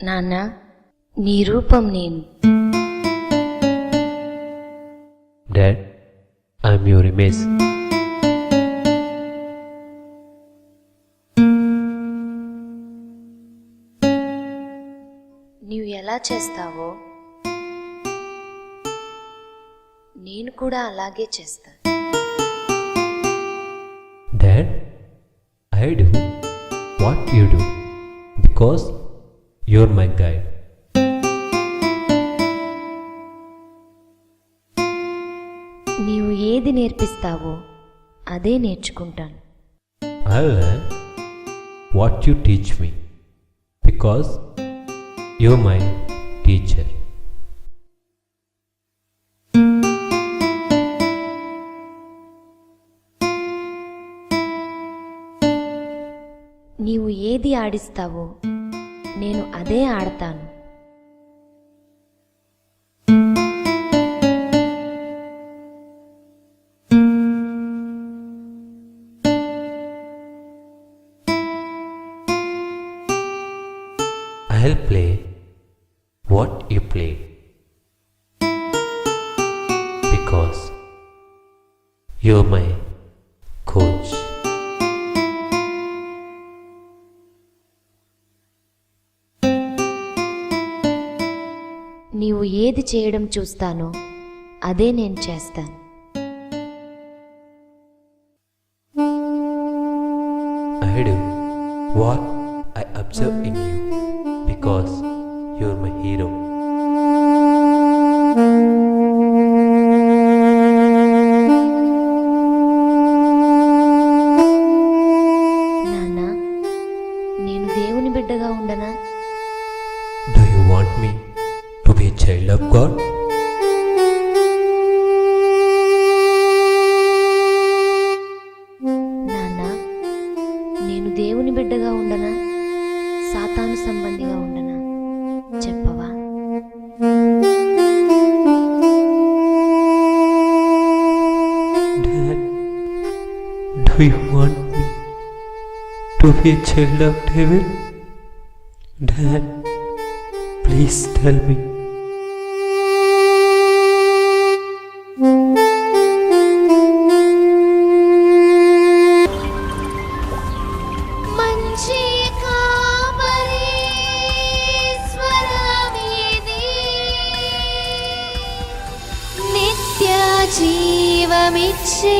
నాన్న, నీ రూపం నేను. Dad, I'm your image. నీవు ఎలా చేస్తావో నేను కూడా అలాగే చేస్తాను. Dad, I do what you do because your my guide. నీవు ఏది నేర్పిస్తావో అదే నేర్చుకుంటాను. I learn what you teach me because your my teacher. నీవు ఏది ఆడిస్తావో నేను అదే ఆడతాను. I'll play what you play because you're my coach. నీవు ఏది చేయడం చూస్తానో అదే నేను చేస్తాను. I do what I observe in you because you're my hero. నాన్న, నేను దేవుని బిడ్డగా ఉండనా? Do you want me to be a child of God? నాన్న, నేను దేవుని బిడ్డగా ఉండనా? సాతాను సంబంధిగా ఉండనా? చెప్పవా? Dad, do you want me to be a child of devil? Dad, please tell me. మంచి కాపరి స్వరమేది, నిత్య జీవమిచ్చే